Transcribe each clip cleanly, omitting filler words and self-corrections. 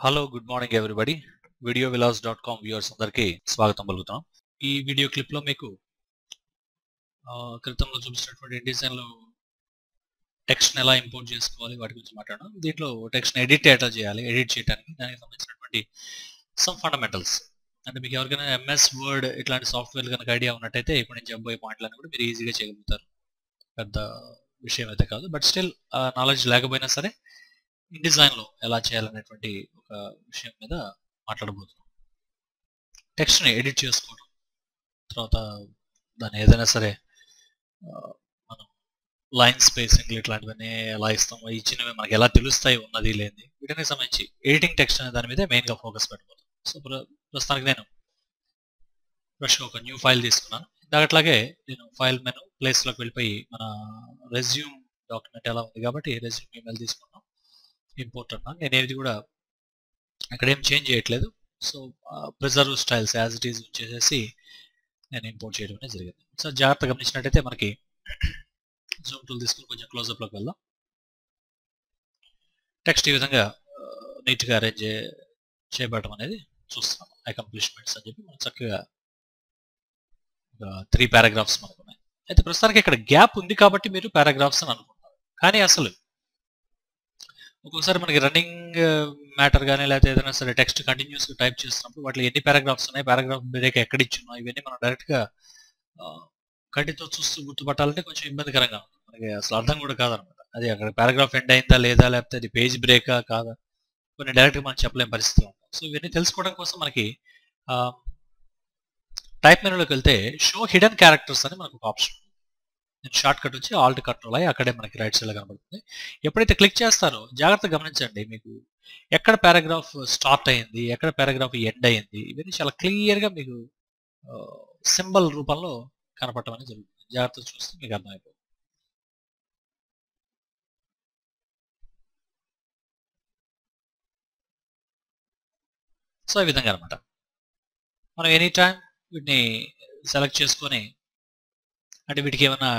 Hello good morning everybody videovillas.com viewers అందరికీ స్వాగతం పలుకుతాం. ఈ వీడియో క్లిప్ లో మీకు క్రితంలో చూపించినటువంటి InDesign లో టెక్స్ట్ ఎలా ఇంపోర్ట్ చేసుకోవాలి వాటి గురించి మాట్లాడడం. దీంట్లో టెక్స్ట్ ఎడిట్ ఎట్లా చేయాలి, ఎడిట్ చేయడానికి దానికి సంబంధించినటువంటి సమ్ ఫండమెంటల్స్. అంటే మీకు ఎవరికైనా MS వర్డ్ ఇట్లాంటి సాఫ్ట్వేర్ కనుక ఐడియా ఉన్నట్టయితే ఇప్పుడు నేను చెప్పబోయే పాయింట్లన్నీ కూడా మీరు ఈజీగా చేయగలుగుతారు. పెద్ద విషయం అయితే కాదు, బట్ స్టిల్ నాలెడ్జ్ లేకపోయినా సరే InDesign లో ఎలా చేయాలనేటువంటి ఒక విషయం మీద మాట్లాడబోతున్నాం. టెక్స్ట్ని ఎడిట్ చేసుకోవడం, తర్వాత దాన్ని ఏదైనా సరే మనం లైన్ స్పేసింగ్ ఇట్లాంటివన్నీ ఎలా ఇస్తామో ఇచ్చినవి మనకి ఎలా తెలుస్తాయి ఉన్నది లేనిది వీటికి సంబంధించి ఎడిటింగ్ టెక్స్ట్ అనే దాని మీద మెయిన్గా ఫోకస్ పెట్టబోతున్నాం. సో ప్రస్తుతానికి నేను ఫ్రెష్గా ఒక న్యూ ఫైల్ తీసుకున్నాను. అట్లాగే నేను ఫైల్ మెను ప్లేస్లోకి వెళ్ళిపోయి మన రెజ్యూమ్ డాక్యుమెంట్ ఎలా ఉంది కాబట్టి రెజ్యూమ్ ఈమెయిల్ తీసుకున్నాను. ఇంపోర్ట్ అన్నా నేను ఏది కూడా అక్కడ ఏం చేంజ్ చేయట్లేదు. So preserve styles as it is చేసేసి నేను ఇంపోర్ట్ చేయడం అనేది జరిగింది. సో జాగ్రత్తగా గమనించినట్టయితే మనకి జూమ్ టూల్ తీసుకుని కొంచెం క్లోజప్లోకి వెళ్దాం. టెక్స్ట్ ఈ విధంగా నీట్గా అరేంజ్ చేయబడటం అనేది చూస్తున్నాం. అకంప్లిష్మెంట్స్ అని చెప్పి మనం చక్కగా 3 పారాగ్రాఫ్స్ మనకు ఉన్నాయి. అయితే ప్రస్తుతానికి ఇక్కడ గ్యాప్ ఉంది కాబట్టి మీరు పారాగ్రాఫ్స్ అని అనుకుంటున్నారు, కానీ అసలు ఒక్కోసారి మనకి రన్నింగ్ మ్యాటర్ కానీ లేకపోతే ఏదైనా సరే టెక్స్ట్ కంటిన్యూస్గా టైప్ చేస్తున్నప్పుడు వాటిలో ఎన్ని పారాగ్రాఫ్స్ ఉన్నాయి, పారాగ్రాఫ్ బ్రేక్ ఎక్కడ ఇచ్చున్నాం, ఇవన్నీ మనం డైరెక్ట్గా కంటితో చూస్తూ గుర్తుపట్టాలంటే కొంచెం ఇబ్బందికరంగా ఉంది. మనకి అసలు అర్థం కూడా కాదనమాట. అది అక్కడ పారాగ్రాఫ్ ఎండ్ అయిందా లేదా, లేకపోతే అది పేజ్ బ్రేకా కాదా, కొన్ని డైరెక్ట్గా మనం చెప్పలేని పరిస్థితి ఉంటాం. సో ఇవన్నీ తెలుసుకోవడం కోసం మనకి టైప్ మెనూలోకి వెళ్తే షో హిడెన్ క్యారెక్టర్స్ అని మనకు ఒక ఆప్షన్. నేను షార్ట్ కట్ వచ్చి ఆల్ట్ కంట్రోల్ అయ్యి అక్కడే మనకి రైట్ సైడ్లో కనబడుతుంది. ఎప్పుడైతే క్లిక్ చేస్తారో జాగ్రత్తగా గమనించండి, మీకు ఎక్కడ పారాగ్రాఫ్ స్టార్ట్ అయ్యింది, ఎక్కడ పారాగ్రాఫ్ ఎండ్ అయ్యింది, ఇవన్నీ చాలా క్లియర్గా మీకు సింబల్ రూపంలో కనపడటం అనేది జరుగుతుంది. జాగ్రత్తగా చూస్తే మీకు అర్థమైపోతుంది. సో ఈ విధంగా అనమాట మనం ఎనీ టైం వీటిని సెలెక్ట్ చేసుకొని, అంటే వీటికి ఏమైనా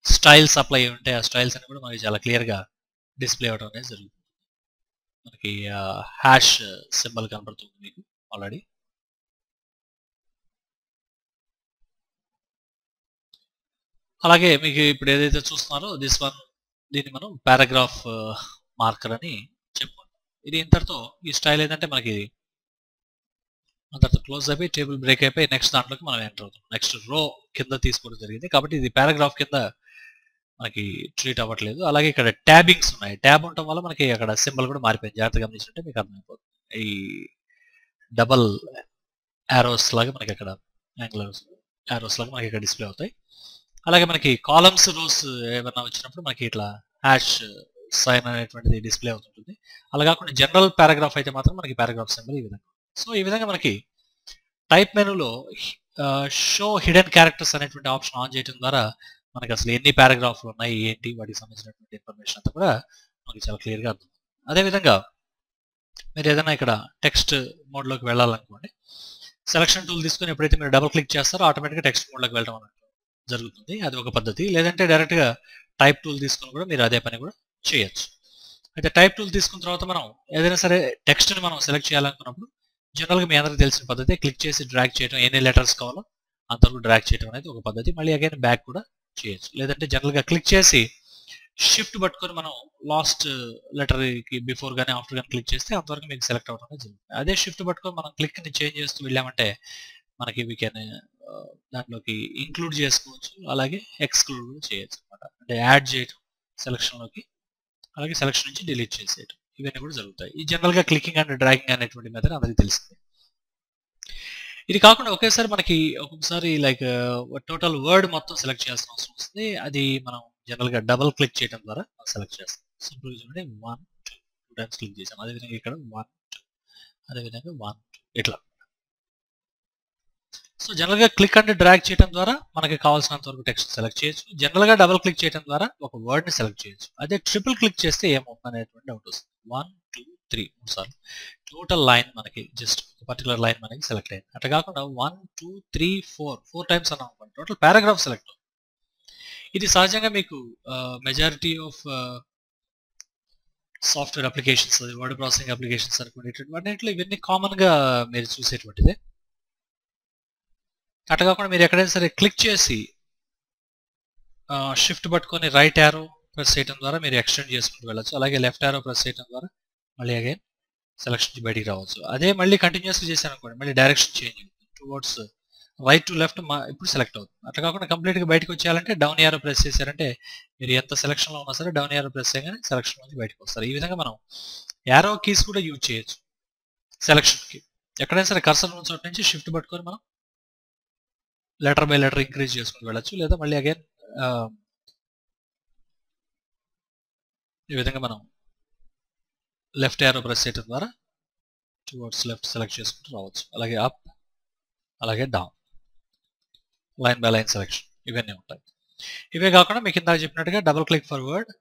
స్టైల్స్ అప్లై ఉంటే ఆ స్టైల్స్ అని కూడా మనకి చాలా క్లియర్గా డిస్ప్లే అవ్వడం అనేది జరుగుతుంది. మనకి హ్యాష్ సింబల్ కనపడుతుంది మీకు ఆల్రెడీ. అలాగే మీకు ఇప్పుడు ఏదైతే చూస్తున్నారో దీన్ని మనం పారాగ్రాఫ్ మార్కర్ అని చెప్పుకుంటాం. ఇది ఇంతటితో ఈ స్టైల్ ఏంటంటే మనకి అంతటితో క్లోజ్ అయిపోయి టేబుల్ బ్రేక్ అయిపోయి నెక్స్ట్ దాంట్లోకి మనం ఎంటర్ అవుతాం. నెక్స్ట్ రో కింద తీసుకోవడం జరిగింది కాబట్టి ఇది పారాగ్రాఫ్ కింద మనకి ట్రీట్ అవ్వట్లేదు. అలాగే ఇక్కడ ట్యాబింగ్స్ ఉన్నాయి. ట్యాబ్ ఉండటం వల్ల మనకి అక్కడ సింబల్ కూడా మారిపోయింది. జాగ్రత్తగా గమనించుంటే మీకు అర్థమైపోతుంది. ఈ డబల్ యారోస్ లాగా మనకి అక్కడ యాంగులర్ యారోస్ లాగా మనకి ఇక్కడ డిస్ప్లే అవుతాయి. అలాగే మనకి కాలమ్స్ రోస్ ఏమైనా వచ్చినప్పుడు మనకి ఇట్లా హ్యాష్ సైన్ అనేటువంటిది డిస్ప్లే అవుతుంటుంది. అలా కాకుండా జనరల్ పారాగ్రాఫ్ అయితే మాత్రం మనకి పారాగ్రాఫ్ సింబల్ ఈ విధంగా. సో ఈ విధంగా మనకి టైప్ మెనూలో షో హిడెన్ క్యారెక్టర్స్ అనేటువంటి ఆప్షన్ ఆన్ చేయడం ద్వారా మనకి అసలు ఎన్ని పారాగ్రాఫ్లు ఉన్నాయి ఏంటి వాటికి సంబంధించినటువంటి ఇన్ఫర్మేషన్ అంతా కూడా మనకి చాలా క్లియర్గా అర్థం. అదేవిధంగా మీరు ఏదైనా ఇక్కడ టెక్స్ట్ మోడ్లోకి వెళ్ళాలనుకోండి, సెలక్షన్ టూల్ తీసుకొని ఎప్పుడైతే మీరు డబుల్ క్లిక్ చేస్తారో ఆటోమేటిక్గా టెక్స్ట్ మోడ్లోకి వెళ్ళడం అన్నట్టు జరుగుతుంది. అది ఒక పద్ధతి. లేదంటే డైరెక్ట్గా టైప్ టూల్ తీసుకొని కూడా మీరు అదే పని కూడా చేయొచ్చు. అయితే టైప్ టూల్ తీసుకున్న తర్వాత మనం ఏదైనా సరే టెక్స్ట్ని మనం సెలెక్ట్ చేయాలనుకున్నప్పుడు జనరల్గా మీ అందరికీ తెలిసిన పద్ధతి క్లిక్ చేసి డ్రాగ్ చేయడం, ఎన్ని లెటర్స్ కావాలో అంతవరకు డ్రాగ్ చేయడం అనేది ఒక పద్ధతి. మళ్ళీ అగైన్ బ్యాక్ కూడా చేయొచ్చు. లేదంటే జనరల్గా క్లిక్ చేసి షిఫ్ట్ పట్టుకొని మనం లాస్ట్ లెటర్కి బిఫోర్ కానీ ఆఫ్టర్ కానీ క్లిక్ చేస్తే అంతవరకు మీకు సెలెక్ట్ అవ్వడం అనేది జరుగుతుంది. అదే షిఫ్ట్ పట్టుకొని మనం క్లిక్ని చేంజ్ చేస్తూ వెళ్ళామంటే మనకి వీ కెన్ దాంట్లోకి ఇంక్లూడ్ చేసుకోవచ్చు, అలాగే ఎక్స్క్లూడ్ కూడా చేయొచ్చు అనమాట. అంటే యాడ్ చేయడం సెలక్షన్లోకి, అలాగే సెలక్షన్ నుంచి డిలీట్ చేసేయడం, ఇవన్నీ కూడా జరుగుతాయి. ఈ జనరల్గా క్లికింగ్ అండ్ డ్రాగింగ్ అనేటువంటి మెథడ్ అందరికీ తెలిసింది. ఇది కాకుండా ఒకేసారి మనకి ఒక్కొక్కసారి లైక్ టోటల్ వర్డ్ మొత్తం సెలెక్ట్ చేయాల్సిన అవసరం వస్తుంది. అది మనం జనరల్గా డబుల్ క్లిక్ చేయడం ద్వారా సెలెక్ట్ చేస్తాం. సింపుల్గా చూడండి 1 2 టైమ్స్ క్లిక్ చేసాం. అదేవిధంగా ఇక్కడ 1 2, అదేవిధంగా 1 2 ఇట్లా. సో జనరల్గా క్లిక్ అండ్ డ్రాగ్ చేయడం ద్వారా మనకి కావాల్సినంత వరకు టెక్స్ట్ సెలెక్ట్ చేయొచ్చు. జనరల్గా డబుల్ క్లిక్ చేయడం ద్వారా ఒక వర్డ్ని సెలెక్ట్ చేయొచ్చు. అదే ట్రిపుల్ క్లిక్ చేస్తే ఏమవుతుంది అనేటువంటి డౌట్ వస్తుంది. 1 2 3 3 సార్లు టోటల్ లైన్ మనకి జస్ట్ పర్టికులర్ లైన్ మనకి సెలెక్ట్ అయింది. అట్లా కాకుండా 1 2 3 4 టైమ్స్ అన్నాం అనుకోండి, టోటల్ పారాగ్రాఫ్ సెలెక్ట్ అవుతుంది. ఇది సహజంగా మీకు majority of software applications, word processing applications అనుకోండి, ఇటువంటిలో ఇవన్నీ కామన్గా మీరు చూసేటువంటిదే. అట్లా కాకుండా మీరు ఎక్కడైనా సరే క్లిక్ చేసి షిఫ్ట్ పట్టుకొని రైట్ యారో ప్రెస్ చేయడం ద్వారా మీరు ఎక్స్టెండ్ చేసుకుంటూ వెళ్ళచ్చు. అలాగే లెఫ్ట్ యారో ప్రెస్ చేయడం ద్వారా మళ్ళీ అగైన్ సెలక్షన్ నుంచి బయటికి రావచ్చు. అదే మళ్ళీ కంటిన్యూస్గా చేశాను అనుకోండి, మళ్ళీ direction change towards right to left ఇప్పుడు సెలెక్ట్ అవుతుంది. అట్లా కాకుండా కంప్లీట్గా బయటకు వచ్చేయాలంటే డౌన్ యారో ప్రెస్ చేశారంటే మీరు ఎంత సెలక్షన్లో ఉన్నా సరే డౌన్ యారో ప్రెస్ చేయగానే సెలక్షన్ నుంచి బయటకు వస్తారు. ఈ విధంగా మనం యారో కీస్ కూడా యూజ్ చేయొచ్చు సెలక్షన్కి. ఎక్కడైనా సరే కర్సర్ ఉన్న చోట నుంచి షిఫ్ట్ పట్టుకొని మనం లెటర్ బై లెటర్ ఇంక్రీజ్ చేసుకుని వెళ్ళచ్చు. లేదా మళ్ళీ అగైన్ ఈ విధంగా మనం లెఫ్ట్ యారో ప్రెస్ చేయడం ద్వారా టువర్డ్స్ లెఫ్ట్ సెలెక్ట్ చేసుకుంటూ రావచ్చు. అలాగే అప్, అలాగే down, line by line selection ఇవన్నీ ఉంటాయి. ఇవే కాకుండా మీకు ఇందాక చెప్పినట్టుగా double click for word,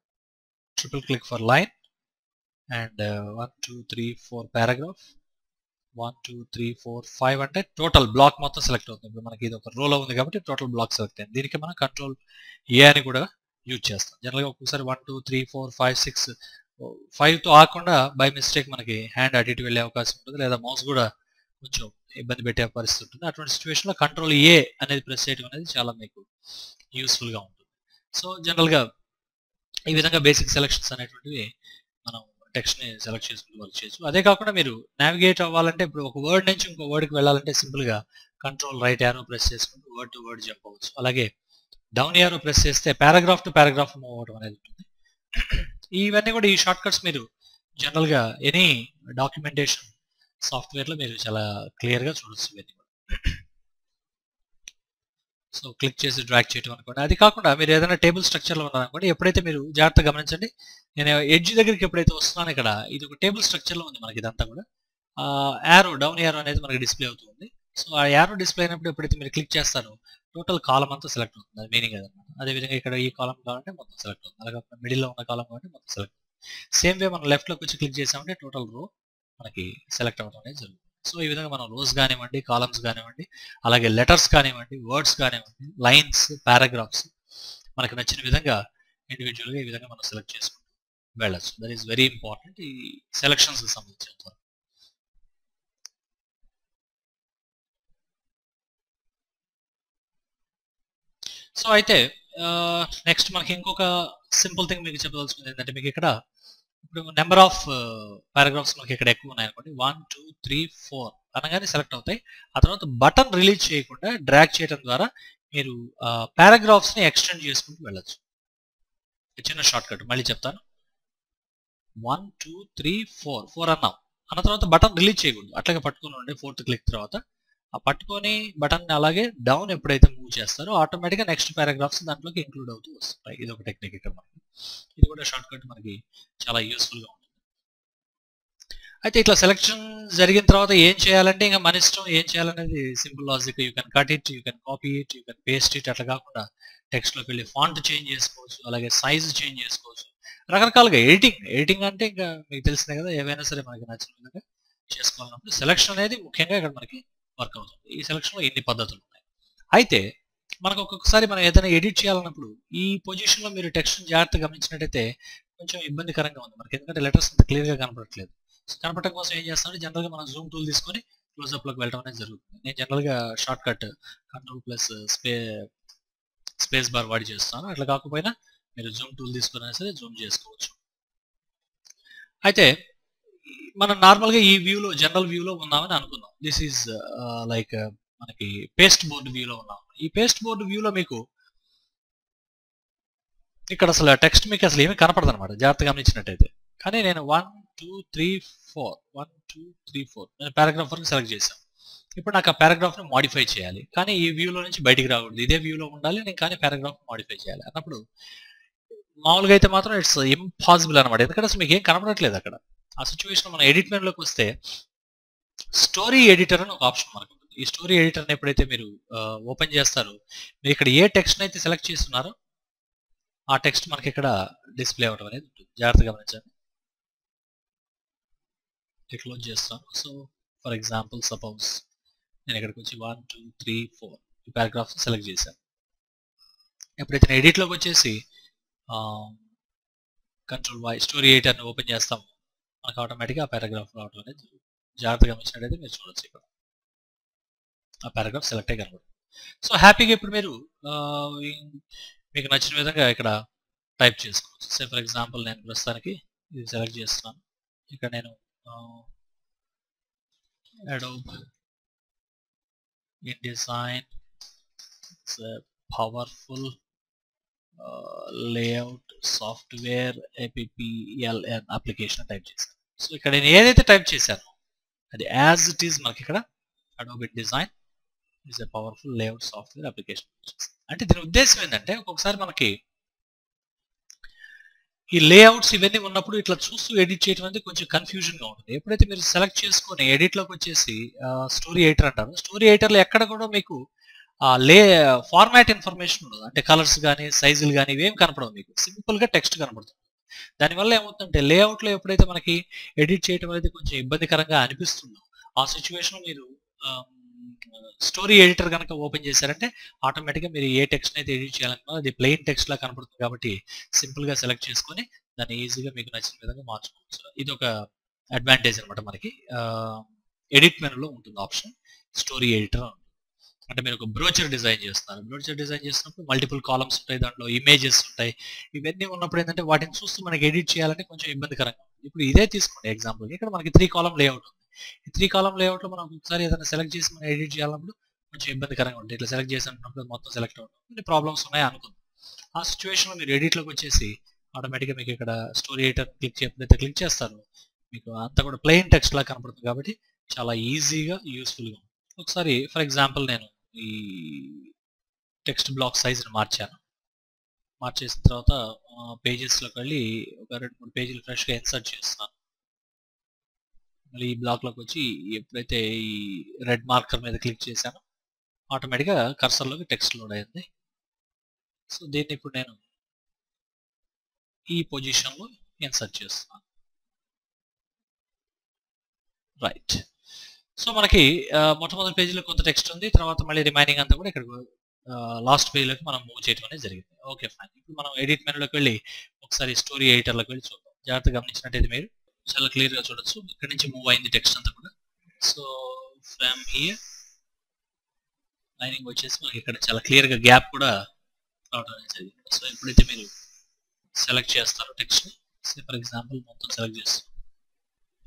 triple click for line and 1 2 3 4 paragraph, 1 2 3 4 5 అంటే టోటల్ బ్లాక్ మొత్తం సెలెక్ట్ అవుతుంది. ఇప్పుడు మనకి ఇది ఒక రోలో ఉంది కాబట్టి టోటల్ బ్లాక్ సెలెక్ట్ అయింది. దీనికి మనం కంట్రోల్ ఏ అని కూడా యూజ్ చేస్తాం. జనరల్గా ఒక్కొక్కసారి 1 2 3 4 5 6 5తో ఆకుండా బై మిస్టేక్ మనకి హ్యాండ్ అటు ఇటు వెళ్ళే అవకాశం ఉంటుంది, లేదా మౌస్ కూడా కొంచెం ఇబ్బంది పెట్టే పరిస్థితి ఉంటుంది. అటువంటి సిచ్యువేషన్లో కంట్రోల్ ఏ అనేది ప్రెస్ చేయడం అనేది చాలా మీకు యూస్ఫుల్గా ఉంటుంది. సో జనరల్గా ఈ విధంగా బేసిక్ సెలక్షన్స్ అనేటువంటివి మనం టెక్స్ట్ని సెలెక్ట్ చేసుకుంటూ వర్క్ చేయొచ్చు. అదే కాకుండా మీరు నావిగేట్ అవ్వాలంటే ఇప్పుడు ఒక వర్డ్ నుంచి ఇంకో వర్డ్కి వెళ్ళాలంటే సింపుల్గా కంట్రోల్ రైట్ యారో ప్రెస్ చేసుకుంటూ వర్డ్ టు వర్డ్ జంప్ అవ్వచ్చు. అలాగే డౌన్ యారో ప్రెస్ చేస్తే పారాగ్రాఫ్ టు పారాగ్రాఫ్ మూవ్ అవ్వడం అనేది ఉంటుంది. ఇవన్నీ కూడా ఈ షార్ట్ కట్స్ మీరు జనరల్గా ఎనీ డాక్యుమెంటేషన్ సాఫ్ట్వేర్లో మీరు చాలా క్లియర్గా చూడొచ్చు ఇవన్నీ కూడా. సో క్లిక్ చేసి డ్రాగ్ చేయడం అనుకోండి. అది కాకుండా మీరు ఏదైనా టేబుల్ స్ట్రక్చర్లో ఉన్నారనుకోండి, ఎప్పుడైతే మీరు జాగ్రత్తగా గమనించండి, నేను ఎడ్జ్ దగ్గరికి ఎప్పుడైతే వస్తున్నాను ఇక్కడ ఇది ఒక టేబుల్ స్ట్రక్చర్లో ఉంది మనకి ఇదంతా కూడా. యారో డౌన్ యారో అనేది మనకి డిస్ప్లే అవుతుంది. సో ఆ యారో డిస్ప్లే అయినప్పుడు ఎప్పుడైతే మీరు క్లిక్ చేస్తారో టోటల్ కాలం అంతా సెలెక్ట్ అవుతుంది. అది మీనింగ్ అదనమాట. అదేవిధంగా ఇక్కడ ఈ కాలం కావాలంటే మొత్తం సెలెక్ట్ అవుతుంది. అలాగే మిడిల్లో ఉన్న కాలం కాబట్టి మొత్తం సెలెక్ట్ అవుతుంది. సేమ్ వే మనం లెఫ్ట్లోకి వచ్చి క్లిక్ చేసామంటే టోటల్ రో మనకి సెలెక్ట్ అవ్వడం అనేది జరుగుతుంది. సో ఈ విధంగా మనం రోస్ కానివ్వండి, కాలమ్స్ కానివ్వండి, అలాగే లెటర్స్ కానివ్వండి, వర్డ్స్ కానివ్వండి, లైన్స్, పారాగ్రాఫ్స్ మనకు నచ్చిన విధంగా ఇండివిజువల్గా ఈ విధంగా మనం సెలెక్ట్ చేసుకుంటూ వెళ్ళచ్చు. దట్ ఈస్ వెరీ ఇంపార్టెంట్ ఈ సెలక్షన్స్కి సంబంధించినంత. సో అయితే నెక్స్ట్ మనకి ఇంకొక సింపుల్ థింగ్ మీకు చెప్పదలుచుకుంది ఏంటంటే, మీకు ఇక్కడ ఇప్పుడు నెంబర్ ఆఫ్ పారాగ్రాఫ్స్ మనకి ఇక్కడ ఎక్కువ ఉన్నాయి అనుకోండి, 1 2 3 4 అనగానే సెలెక్ట్ అవుతాయి. ఆ తర్వాత బటన్ రిలీజ్ చేయకుండా డ్రాగ్ చేయడం ద్వారా మీరు పారాగ్రాఫ్స్ని ఎక్స్టెండ్ చేసుకుంటూ వెళ్ళచ్చు. చిన్న షార్ట్ కట్ మళ్ళీ చెప్తాను. 1 2 3 4 అన్నాం, అన్న తర్వాత బటన్ రిలీజ్ చేయకూడదు, అట్లాగే పట్టుకుని ఉండే 4th క్లిక్ తర్వాత ఆ పట్టుకొని బటన్ అలాగే డౌన్ ఎప్పుడైతే మూవ్ చేస్తారో ఆటోమేటిక్గా నెక్స్ట్ పారాగ్రాఫ్స్ దాంట్లోకి ఇంక్లూడ్ అవుతూ వస్తాయి. ఇది ఒక టెక్నిక్ ఇక్కడ మనకి. ఇది కూడా షార్ట్ కట్ మనకి చాలా యూస్ఫుల్గా ఉంటుంది. అయితే ఇట్లా సెలెక్షన్ జరిగిన తర్వాత ఏం చేయాలంటే ఇంకా మన ఇష్టం, ఏం చేయాలనేది simple logic. You can cut it, you can copy it, you can paste it. అట్లా కాకుండా టెక్స్ట్లోకి వెళ్ళి ఫాంట్ చేంజ్ చేసుకోవచ్చు, అలాగే సైజ్ చేంజ్ చేసుకోవచ్చు. రకరకాలుగా ఎడిటింగ్ అంటే ఇంకా మీకు తెలిసిందే కదా, ఏవైనా సరే మనకి నచ్చిన విధంగా చేసుకోవాలన్నప్పుడు సెలెక్షన్ అనేది ముఖ్యంగా ఇక్కడ మనకి వర్క్ అవుతుంది. ఈ సెలక్షన్లో ఇన్ని పద్ధతులు ఉన్నాయి. అయితే మనకు ఒక్కొక్కసారి మనం ఏదైనా ఎడిట్ చేయాలన్నప్పుడు ఈ పొజిషన్లో మీరు టెక్స్ట్ జాగ్రత్తగా గమనించినట్టయితే కొంచెం ఇబ్బందికరంగా ఉంది మనకి, ఎందుకంటే లెటర్స్ అంత క్లియర్గా కనపడట్లేదు. కనపడటం కోసం ఏం చేస్తామంటే జనరల్గా మనం జూమ్ టూల్ తీసుకొని క్లోజ్అప్లోకి వెళ్ళడం అనేది జరుగుతుంది. నేను జనరల్గా short cut control plus space bar వాడి చేస్తాను. అట్లా కాకపోయినా మీరు జూమ్ టూల్ తీసుకున్నా సరే జూమ్ చేసుకోవచ్చు. అయితే మనం నార్మల్గా ఈ వ్యూలో జనరల్ వ్యూలో ఉన్నామని అనుకుందాం. దిస్ ఈజ్ లైక్ మనకి పేస్ట్ బోర్డు వ్యూలో ఉన్నాం. ఈ పేస్ట్ బోర్డు వ్యూలో మీకు ఇక్కడ అసలు టెక్స్ట్ మీకు అసలు ఏమీ కనపడదు అనమాట జాగ్రత్తగా గమనించినట్టయితే. కానీ నేను 1 2 3 4 నేను పారాగ్రాఫ్ వరకు సెలెక్ట్ చేశాను. ఇప్పుడు నాకు ఆ పారాగ్రాఫ్ని మాడిఫై చేయాలి, కానీ ఈ వ్యూలో నుంచి బయటికి రాకూడదు, ఇదే వ్యూలో ఉండాలి, నేను కానీ పారాగ్రాఫ్ మాడిఫై చేయాలి అన్నప్పుడు మామూలుగా అయితే మాత్రం ఇట్స్ ఇంపాసిబుల్ అనమాట, ఎందుకంటే అసలు మీకు ఏం కనపడట్లేదు అక్కడ. ఆ సిచ్యువేషన్ మనం ఎడిట్ మెనూలోకి వస్తే స్టోరీ ఎడిటర్ అని ఒక ఆప్షన్ మనకు ఉంటుంది. ఈ స్టోరీ ఎడిటర్ని ఎప్పుడైతే మీరు ఓపెన్ చేస్తారో మీరు ఇక్కడ ఏ టెక్స్ట్ అయితే సెలెక్ట్ చేస్తున్నారో ఆ టెక్స్ట్ మనకి ఇక్కడ డిస్ప్లే అవ్వడం అనేది ఉంటుంది. జాగ్రత్తగా గమనించండి. క్లోజ్ చేస్తాను. సో ఫర్ ఎగ్జాంపుల్ సపోజ్ నేను ఇక్కడికి వచ్చి 1 2 3 4 ఈ పారాగ్రాఫ్ సెలెక్ట్ చేశాను. ఎప్పుడైతే నేను ఎడిట్లోకి వచ్చేసి కంట్రోల్ Y స్టోరీ ఎడిటర్ని ఓపెన్ చేస్తాము, మనకు ఆటోమేటిక్గా ఆ పారాగ్రాఫ్ రావడం అనేది జాగ్రత్తగా గమనించినట్టయితే మీరు చూడొచ్చు. ఇక్కడ ఆ పారాగ్రాఫ్ సెలెక్ట్ అయ్యి కనబడుతుంది. సో హ్యాపీగా ఇప్పుడు మీరు మీకు నచ్చిన విధంగా ఇక్కడ టైప్ చేసుకోవచ్చు. సే ఫర్ ఎగ్జాంపుల్ నేను ప్రస్తుతానికి ఇది సెలెక్ట్ చేస్తున్నాను. ఇక్కడ నేను Adobe InDesign powerful layout software APPLN application type చేశాను. సో ఇక్కడ నేను ఏదైతే టైప్ చేశానో అది యాజ్ ఇట్ ఈజ్ మనకి ఇక్కడ Adobe InDesign is a powerful layout software application. అంటే దీని ఉద్దేశం ఏంటంటే ఒక్కొక్కసారి మనకి ఈ లేఅవుట్స్ ఇవన్నీ ఉన్నప్పుడు ఇట్లా చూస్తూ ఎడిట్ చేయడం అనేది కొంచెం కన్ఫ్యూజన్గా ఉంటుంది. ఎప్పుడైతే మీరు సెలెక్ట్ చేసుకొని ఎడిట్లోకి వచ్చేసి స్టోరీ ఎడిటర్ అంటారు, స్టోరీ ఎడిటర్లో ఎక్కడ కూడా మీకు ఫార్మాట్ ఇన్ఫర్మేషన్ ఉండదు. అంటే కలర్స్ కానీ సైజులు కానీ ఇవేం కనపడవు, మీకు సింపుల్గా టెక్స్ట్ కనపడుతుంది. దానివల్ల ఏమవుతుందంటే లేఅవుట్లో ఎప్పుడైతే మనకి ఎడిట్ చేయడం అనేది కొంచెం ఇబ్బందికరంగా అనిపిస్తుందో ఆ సిచ్యువేషన్లో మీరు స్టోరీ ఎడిటర్ కనుక ఓపెన్ చేశారంటే ఆటోమేటిక్గా మీరు ఏ టెక్స్ట్ అయితే ఎడిట్ చేయాలనుకున్నా అది ప్లెయిన్ టెక్స్ట్ లా కనపడుతుంది. కాబట్టి సింపుల్గా సెలెక్ట్ చేసుకొని దాన్ని ఈజీగా మీకు నచ్చిన విధంగా మార్చుకోవచ్చు. ఇది ఒక అడ్వాంటేజ్ అనమాట. మనకి ఎడిట్ మెనూలో ఉంటుంది ఆప్షన్ స్టోరీ ఎడిటర్. అంటే మీరు ఒక బ్రోచర్ డిజైన్ చేస్తున్నారు, బ్రోచర్ డిజైన్ చేసినప్పుడు మల్టిపుల్ కాలమ్స్ ఉంటాయి, దాంట్లో ఇమేజెస్ ఉంటాయి. ఇవన్నీ ఉన్నప్పుడు ఏంటంటే వాటిని చూస్తూ మనకి ఎడిట్ చేయాలంటే కొంచెం ఇబ్బందికరంగా ఉంది. ఇప్పుడు ఇదే తీసుకోండి ఎగ్జాంపుల్, ఇక్కడ మనకి 3 కాలమ్ లేఅవుట్ ఉంది. ఈ 3 కాలమ్ లేఅవుట్లో మనం ఒకసారి ఏదైనా సెలెక్ట్ చేసి మనం ఎడిట్ చేయాలన్నప్పుడు కొంచెం ఇబ్బందికరంగా ఉంటుంది. ఇట్లా సెలెక్ట్ చేసినప్పుడు మొత్తం సెలెక్ట్ అవ్వడం కొన్ని ప్రాబ్లమ్స్ ఉన్నాయి అనుకుందాం. ఆ సిచ్యువేషన్లో మీరు ఎడిట్లోకి వచ్చేసి ఆటోమేటిక్గా మీకు ఇక్కడ స్టోరీ ఎడిటర్ క్లిక్ చేస్తారు, మీకు అంతా కూడా ప్లెయిన్ టెక్స్ట్ లా కనపడుతుంది. కాబట్టి చాలా ఈజీగా యూస్ఫుల్గా ఉంది. ఒకసారి ఫర్ ఎగ్జాంపుల్ నేను ఈ టెక్స్ట్ బ్లాక్ సైజ్ని మార్చేసిన తర్వాత పేజెస్లోకి వెళ్ళి ఒక 2-3 పేజీలు ఫ్రెష్గా ఇన్సర్ట్ చేస్తున్నాను. మళ్ళీ ఈ బ్లాక్లోకి వచ్చి ఎప్పుడైతే ఈ రెడ్ మార్కర్ మీద క్లిక్ చేశానో ఆటోమేటిక్గా కర్సర్లోకి టెక్స్ట్ లోడ్ అయింది. సో దీన్ని ఇప్పుడు నేను ఈ పొజిషన్లో ఇన్సర్ట్ చేస్తున్నాను. రైట్. సో మనకి మొట్టమొదటి పేజీలో కొంత టెక్స్ట్ ఉంది, తర్వాత మళ్ళీ రిమైనింగ్ అంతా కూడా ఇక్కడ లాస్ట్ పేజీలోకి మనం మూవ్ చేయడం అనేది జరిగింది. Okay fine. ఇప్పుడు మనం ఎడిట్ మెనూలోకి వెళ్ళి ఒకసారి స్టోరీ ఎడిటర్లోకి వెళ్ళి చూద్దాం. జాగ్రత్తగా గమనించినట్టయితే మీరు చాలా క్లియర్గా చూడొచ్చు. ఇక్కడ నుంచి మూవ్ అయింది టెక్స్ట్ అంతా కూడా. సో ఫ్రమ్ హియర్ లైనింగ్ వచ్చేసి మనకి ఇక్కడ చాలా క్లియర్గా గ్యాప్ కూడా రావడం అనేది జరిగింది. సో ఎప్పుడైతే మీరు సెలెక్ట్ చేస్తారో టెక్స్ట్ని, ఫర్ ఎగ్జాంపుల్ మొత్తం సెలెక్ట్ చేస్తాం,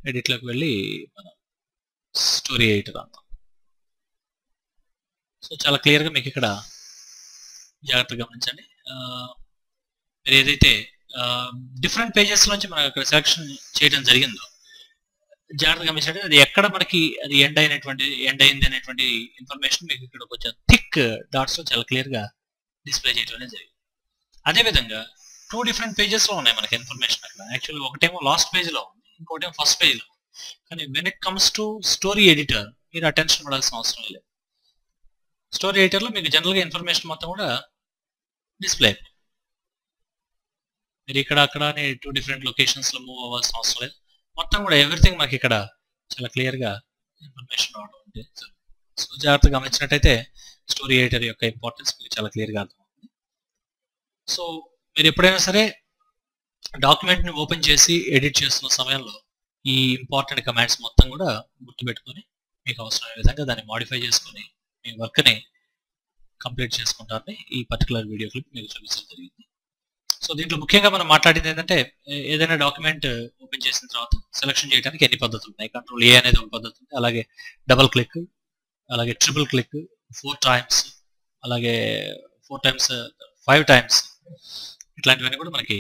ఎడిట్లోకి వెళ్ళి మనం స్టోరీ ఎడిటర్ అంటాం. సో చాలా క్లియర్గా మీకు ఇక్కడ జాగ్రత్తగా గమనించండి. మీరు ఏదైతే డిఫరెంట్ పేజెస్ నుంచి మనం ఇక్కడ సెలెక్షన్ చేయడం జరిగిందో జాగ్రత్తగా గమనించండి. అది ఎక్కడ మనకి అది ఎండ్ అయింది అనేటువంటి ఇన్ఫర్మేషన్ మీకు ఇక్కడ కొంచెం థిక్ డాట్స్లో చాలా క్లియర్గా డిస్ప్లే చేయడం అనేది జరిగింది. అదేవిధంగా 2 డిఫరెంట్ పేజెస్లో ఉన్నాయి మనకి ఇన్ఫర్మేషన్. అక్కడ యాక్చువల్గా ఒకటేమో లాస్ట్ పేజ్లో ఉంది, ఇంకోటేమో ఫస్ట్ పేజ్లో. కానీ when it comes to story editor మీరు అటెన్షన్ పడాల్సిన అవసరం లేదు. స్టోరీ ఎడిటర్లో మీకు జనరల్గా ఇన్ఫర్మేషన్ మొత్తం కూడా డిస్ప్లే అయిపోతుంది. మీరు ఇక్కడ అక్కడ 2 డిఫరెంట్ లొకేషన్స్లో మూవ్ అవ్వాల్సిన అవసరం లేదు. మొత్తం కూడా ఎవ్రీథింగ్ మనకి ఇక్కడ చాలా క్లియర్గా ఇన్ఫర్మేషన్ రావడం ఉంటుంది. సో జాగ్రత్తగా గమనించినట్టయితే స్టోరీ ఎడిటర్ యొక్క ఇంపార్టెన్స్ మీకు చాలా క్లియర్గా అర్థమవుతుంది. సో మీరు ఎప్పుడైనా సరే డాక్యుమెంట్ని ఓపెన్ చేసి ఎడిట్ చేస్తున్న సమయంలో ఈ ఇంపార్టెంట్ కమాండ్స్ మొత్తం కూడా గుర్తుపెట్టుకొని మీకు అవసరమైన విధంగా దాన్ని మాడిఫై చేసుకొని మీ వర్క్ని కంప్లీట్ చేసుకుంటారని ఈ పర్టికులర్ వీడియో క్లిప్ మీకు చూపించడం జరిగింది. సో దీంట్లో ముఖ్యంగా మనం మాట్లాడింది ఏంటంటే ఏదైనా డాక్యుమెంట్ ఓపెన్ చేసిన తర్వాత సెలెక్షన్ చేయడానికి ఎన్ని పద్ధతులు ఉన్నాయి. కంట్రోల్ A అనేది ఒక పద్ధతి ఉంది, అలాగే డబుల్ క్లిక్, అలాగే ట్రిపుల్ క్లిక్, 4 టైమ్స్, అలాగే 4 టైమ్స్ 5 టైమ్స్, ఇట్లాంటివన్నీ కూడా మనకి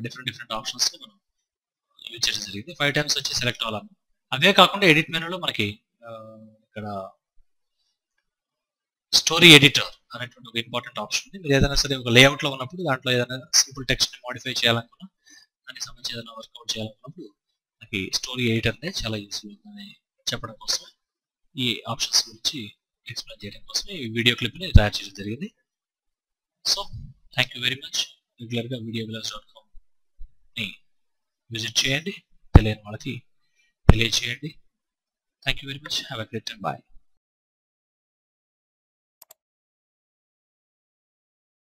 డిఫరెంట్ ఆప్షన్స్ మనం యూజ్ చేయడం జరిగింది. 5 టైమ్స్ వచ్చి సెలెక్ట్ అవ్వాలన్నా. అవే కాకుండా ఎడిట్ మెనూలో మనకి ఇక్కడ స్టోరీ ఎడిటర్ అనేటువంటి ఒక ఇంపార్టెంట్ ఆప్షన్ ఉంది. మీరు ఏదైనా సరే ఒక లేఅవుట్లో ఉన్నప్పుడు దాంట్లో ఏదైనా సింపుల్ టెక్స్ట్ని మాడిఫై చేయాలనుకున్నా, దానికి సంబంధించి ఏదైనా వర్కౌట్ చేయాలనుకున్నప్పుడు మనకి స్టోరీ ఎడిటర్నే చాలా యూస్ఫుల్ ఉందని చెప్పడం కోసం ఈ ఆప్షన్స్ గురించి ఎక్స్ప్లెయిన్ చేయడం కోసం ఈ వీడియో క్లిప్ని తయారు చేయడం జరిగింది. So thank you very much. రెగ్యులర్గా videovilas.com విజిట్ చేయండి, తెలియని వాళ్ళకి తెలియజేయండి. Thank you very much. Have a great time. Bye.